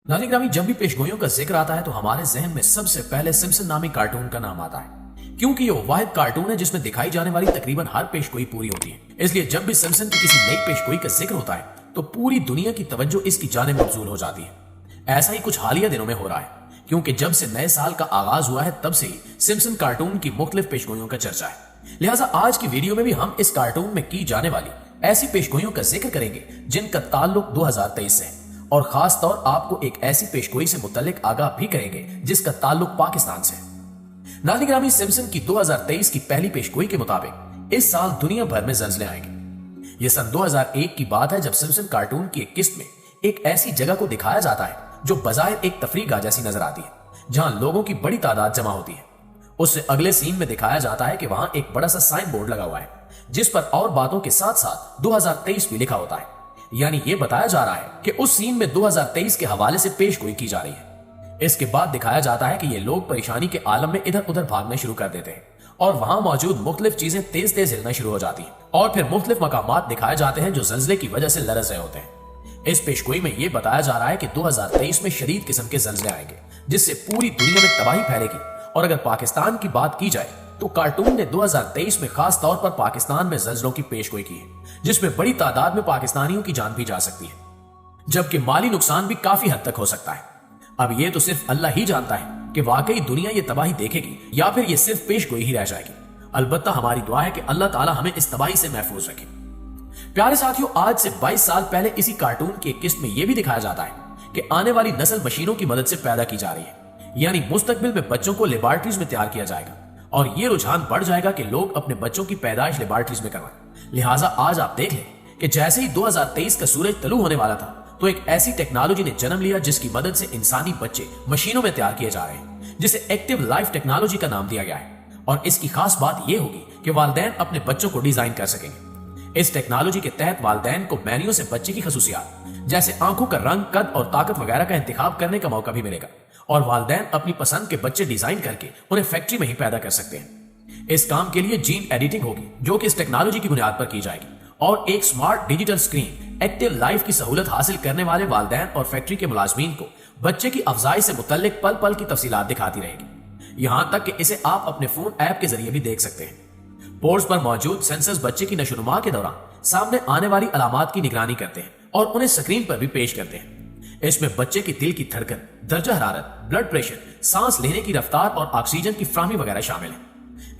नाज़रीन ग्रामी, जब भी पेशगोइयों का जिक्र आता है तो हमारे जहन में सबसे पहले सिम्पसन नामी कार्टून का नाम आता है, क्योंकि ये वाहिद कार्टून है जिसमें दिखाई जाने वाली तकरीबन हर पेशगोई पूरी होती है। इसलिए जब भी सिम्पसन की किसी नई पेशगोई का जिक्र होता है तो पूरी दुनिया की तवज्जो इसकी जानिब मबजूल हो जाती है। ऐसा ही कुछ हालिया दिनों में हो रहा है, क्योंकि जब से नए साल का आगाज हुआ है तब से ही सिम्पसन कार्टून की मुख्तलिफ पेशगोइयों का चर्चा है। लिहाजा आज की वीडियो में भी हम इस कार्टून में की जाने वाली ऐसी पेशगोइयों का जिक्र करेंगे जिनका ताल्लुक 2023 से है, और खास तौर आपको एक ऐसी पेशगोई से मुतल्लिक आगाह भी करेंगे जिसका ताल्लुक पाकिस्तान से है। नाज़रीन ग्रामी, सिम्पसन की 2023 की पहली पेशगोई के मुताबिक इस साल दुनिया भर में ज़लज़ले आएंगे। यह सन 2001 की बात है जब सिम्पसन कार्टून की एक किस्त में एक ऐसी जगह को दिखाया जाता है जो बज़ाहिर एक तफरीह गाह जैसी नजर आती है, जहां लोगों की बड़ी तादाद जमा होती है। उससे अगले सीन में दिखाया जाता है कि वहां एक बड़ा सा साइन बोर्ड लगा हुआ है जिस पर और बातों के साथ साथ 2023 भी लिखा होता है। यानी ये बताया जा रहा है कि उस सीन में 2023 के हवाले से पेशगोई की जा रही है। इसके बाद दिखाया जाता है कि ये लोग परेशानी के आलम में इधर उधर भागना शुरू कर देते हैं और वहां मौजूद मुख्तलिफ चीजें तेज तेज हिलना शुरू हो जाती हैं, और फिर मुख्तलिफ मकामात दिखाए जाते हैं जो ज़लज़ले की वजह से लरज़ रहे होते हैं। इस पेशगोई में यह बताया जा रहा है कि 2023 में शदीद किस्म के ज़लज़ले आएंगे जिससे पूरी दुनिया में तबाही फैलेगी। और अगर पाकिस्तान की बात की जाए तो कार्टून ने 2023 में खास तौर पर पाकिस्तान में ज़लज़लों की पेशगोई की है, जिसमें बड़ी तादाद में पाकिस्तानियों की जान भी जा सकती है, जबकि माली नुकसान भी काफी हद तक हो सकता है। अब ये तो सिर्फ अल्लाह ही जानता है कि वाकई दुनिया ये तबाही देखेगी या फिर ये सिर्फ पेशगोई ही रह जाएगी। अलबत्ता हमारी दुआ है कि अल्लाह ताला हमें इस तबाही से महफूज रखे। प्यारे साथियों, आज से 22 साल पहले इसी कार्टून की एक किस्त में यह भी दिखाया जाता है कि आने वाली नस्ल मशीनों की मदद से पैदा की जा रही है, यानी मुस्तकबिल में बच्चों को लेबॉर्ट्रीज में तैयार किया जाएगा, और ये रुझान बढ़ जाएगा कि लोग अपने बच्चों की पैदाइश लेबॉर्ट्रीज में करवाएं। लिहाजा आज आप देख लें कि जैसे ही 2023 का सूरज तलू होने वाला था तो एक ऐसी टेक्नोलॉजी ने जन्म लिया जिसकी मदद से इंसानी बच्चे मशीनों में तैयार किए जा रहे हैं, जिसे एक्टिव लाइफ टेक्नोलॉजी का नाम दिया गया है। और इसकी खास बात यह होगी कि वालिदैन अपने बच्चों को डिजाइन कर सकेंगे। इस टेक्नोलॉजी के तहत वालिदैन को मेन्यू से बच्चे की खसूसियात जैसे आंखों का रंग, कद और ताकत वगैरह का इंतखाब करने का मौका भी मिलेगा, और वालिदैन अपनी पसंद के बच्चे डिजाइन करके उन्हें फैक्ट्री में ही पैदा कर सकते हैं। इस काम के लिए जीन एडिटिंग होगी जो कि इस टेक्नोलॉजी की बुनियाद पर की जाएगी, और एक smart digital screen active life की सहूलत हासिल करने वाले वालिदैन और फैक्ट्री के मुलाजमीन को बच्चे की अफजाई से मुतल्लिक पल पल की तफसीलात दिखाती रहेगी, यहां तक कि इसे आप अपने फोन ऐप के जरिए भी देख सकते हैं। पोर्ट्स पर मौजूद सेंसर्स बच्चे की नशोनुमा के दौरान सामने आने वाली अलामात की निगरानी करते हैं और उन्हें स्क्रीन पर भी पेश करते हैं। इसमें बच्चे की दिल की धड़कन, दर्जा हरारत, ब्लड प्रेशर, सांस लेने की रफ्तार और ऑक्सीजन की फ्राहमी वगैरह शामिल है।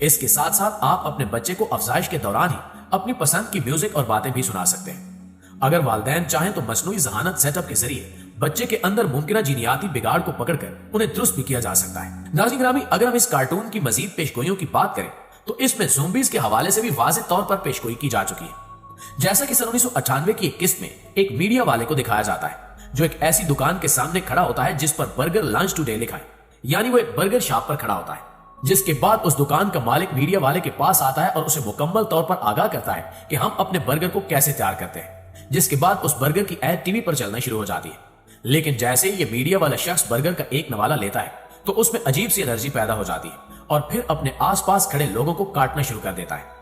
इसके साथ साथ आप अपने बच्चे को अफजाइश के दौरान ही अपनी पसंद की म्यूजिक और बातें भी सुना सकते हैं। अगर वालिदैन चाहें तो मसनूई ज़हानत सेटअप के जरिए बच्चे के अंदर मुमकिन जीनियाती बिगाड़ को पकड़कर उन्हें दुरुस्त भी किया जा सकता है। नाज़रीन ग्रामी, अगर हम इस कार्टून की मजीद पेशगोइयों की बात करें तो इसमें ज़ोंबीज के हवाले से भी वाज़ेह तौर पर पेशगोई की जा चुकी है। जैसा कि सन 1998 की एक किस्त में एक मीडिया वाले को दिखाया जाता है जो एक ऐसी दुकान के सामने खड़ा होता है जिस पर बर्गर लंच टुडे लिखा है, यानी वो एक बर्गर शॉप पर खड़ा होता है। जिसके बाद उस दुकान का मालिक मीडिया वाले के पास आता है और उसे मुकम्मल तौर पर आगाह करता है कि हम अपने बर्गर को कैसे तैयार करते हैं। जिसके बाद उस बर्गर की ऐड टीवी पर चलना शुरू हो जाती है। लेकिन जैसे ही ये मीडिया वाला शख्स बर्गर का एक नवाला लेता है तो उसमें अजीब सी एनर्जी पैदा हो जाती है और फिर अपने आसपास खड़े लोगों को काटना शुरू कर देता है।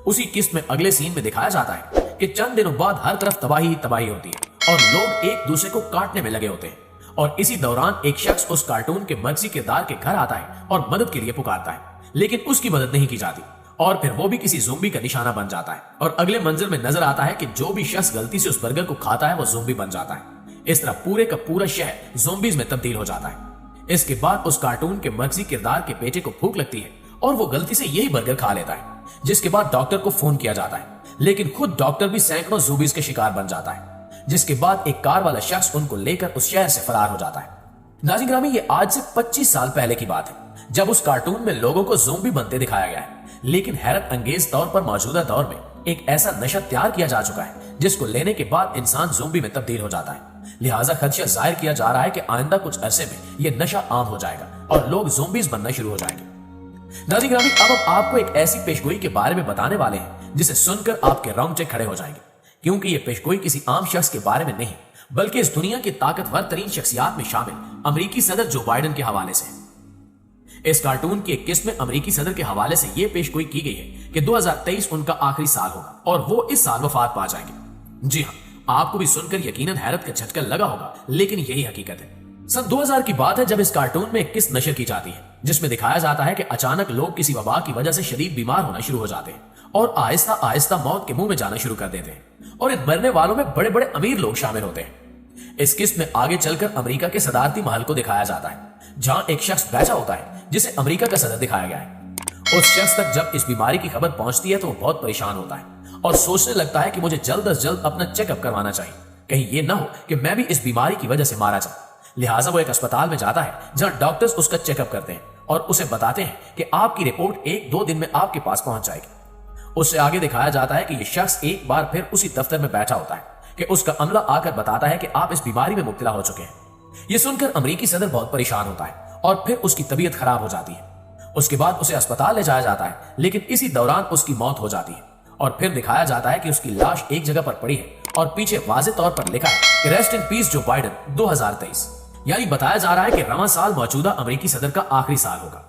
उसी किस्त में अगले सीन में दिखाया जाता है कि चंद दिनों बाद हर तरफ तबाही ही तबाही होती है और लोग एक दूसरे को काटने में लगे होते हैं। और इसी दौरान एक शख्स उस कार्टून के मर्जी किरदार के घर आता है और मदद के लिए पुकारता है, लेकिन उसकी मदद नहीं की जाती और फिर वो भी किसी ज़ोंबी का निशाना बन जाता है। और अगले मंजर में नजर आता है कि जो भी शख्स गलती से उस बर्गर को खाता है वो ज़ोंबी बन जाता है। इस तरह पूरे का पूरा शहर ज़ोंबीज में तब्दील हो जाता है। इसके बाद उस कार्टून के मर्जी किरदार के बेटे को भूख लगती है और वो गलती से यही बर्गर खा लेता है, जिसके बाद डॉक्टर को फोन किया जाता है, लेकिन खुद डॉक्टर भी सैकड़ों ज़ोंबीज के शिकार बन जाता है। जिसके बाद एक कार वाला शख्स उनको लेकर उस शहर से फरार हो जाता है। नाज़रीन ग्रामी, ये आज से 25 साल पहले की बात है जब उस कार्टून में लोगों को ज़ोंबी बनते दिखाया गया है, लेकिन हैरत अंगेज तौर पर मौजूदा दौर में एक ऐसा नशा तैयार किया जा चुका है जिसको लेने के बाद इंसान ज़ोंबी में तब्दील हो जाता है। लिहाजा खदशा जाहिर किया जा रहा है कि आइंदा कुछ अरसे में यह नशा आम हो जाएगा और लोग ज़ोंबीज बनना शुरू हो जाएंगे। नाज़रीन ग्रामी, अब हम आपको एक ऐसी पेशगोई के बारे में बताने वाले हैं जिसे सुनकर आपके रोंगटे खड़े हो जाएंगे, क्योंकि यह पेशगोई किसी आम शख्स के बारे में नहीं बल्कि इस दुनिया की ताकतवर तरीन शख्सियात में शामिल अमेरिकी सदर जो बाइडेन के हवाले से है। इस कार्टून की एक किस्त में अमेरिकी सदर के हवाले से यह पेशगोई की गई है कि 2023 उनका आखिरी साल होगा और वो इस साल वफात पा जाएंगे। जी हाँ, आपको भी सुनकर यकीनन हैरत का झटका लगा होगा, लेकिन यही हकीकत है। सन 2000 की बात है जब इस कार्टून में एक किस्त नशर की जाती है जिसमें दिखाया जाता है कि अचानक लोग किसी वबा की वजह से शदीद बीमार होना शुरू हो जाते हैं और आहिस्ता आहिस्ता मौत के मुंह में जाना शुरू कर देते हैं और इन मरने वालों में बड़े बड़े अमीर लोग शामिल होते हैं। इस किस्त में आगे चलकर अमेरिका के सदारती महल को दिखाया जाता है जहां एक शख्स बैठा होता है जिसे अमेरिका का सदर दिखाया गया है। उस शख्स तक जब इस बीमारी की खबर पहुंचती है तो वो बहुत परेशान होता है और सोचने लगता है कि मुझे जल्द से जल्द अपना चेकअप करवाना चाहिए, कहीं ये ना हो कि मैं भी इस बीमारी की वजह से मारा जाऊं। लिहाजा वो एक अस्पताल में जाता है जहां डॉक्टर्स उसका चेकअप करते हैं और उसे बताते हैं कि आपकी रिपोर्ट 1-2 दिन में आपके पास पहुंच जाएगी। उससे आगे दिखाया जाता है कि यह शख्स एक बार फिर उसी दफ्तर में बैठा होता है कि उसका अमला आकर बताता है कि आप इस बीमारी में मुब्तला हो चुके हैं। यह सुनकर अमेरिकी सदर बहुत परेशान होता है और फिर उसकी तबीयत खराब हो जाती है। उसके बाद उसे अस्पताल ले जाया जाता है लेकिन इसी दौरान उसकी मौत हो जाती है और फिर दिखाया जाता है कि उसकी लाश एक जगह पर पड़ी है और पीछे वाज़ेह तौर पर लिखा है कि रेस्ट इन पीस जो बाइडन 2023। यानी बताया जा रहा है कि रवां साल मौजूदा अमेरिकी सदर का आखिरी साल होगा।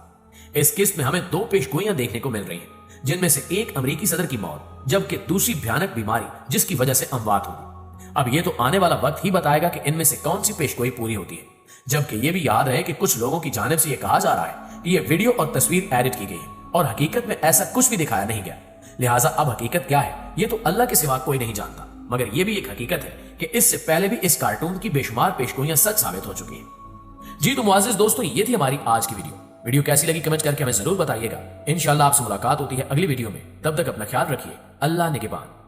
इस किस्त में हमें 2 पेशगोइयां देखने को मिल रही हैं जिनमें से एक अमेरिकी सदर की मौत जबकि दूसरी भयानक बीमारी जिसकी वजह से अमवात होगी। अब ये तो आने वाला वक्त ही बताएगा कि इनमें से कौन सी पेशगोई पूरी होती है, जबकि ये भी याद रहे कि कुछ लोगों की जानिब से ये कहा जा रहा है कि ये वीडियो और तस्वीर एडिट की गई है और हकीकत में ऐसा कुछ भी दिखाया नहीं गया। लिहाजा अब हकीकत क्या है ये तो अल्लाह के सिवा कोई नहीं जानता, मगर ये भी एक हकीकत है कि इससे पहले भी इस कार्टून की बेशुमार पेशगोइयां सच साबित हो चुकी हैं। जी तो मुआज़िज़ दोस्तों, ये थी हमारी आज की वीडियो कैसी लगी कमेंट करके हमें जरूर बताइएगा। इंशाल्लाह आपसे मुलाकात होती है अगली वीडियो में, तब तक अपना ख्याल रखिए। अल्लाह निगहबान।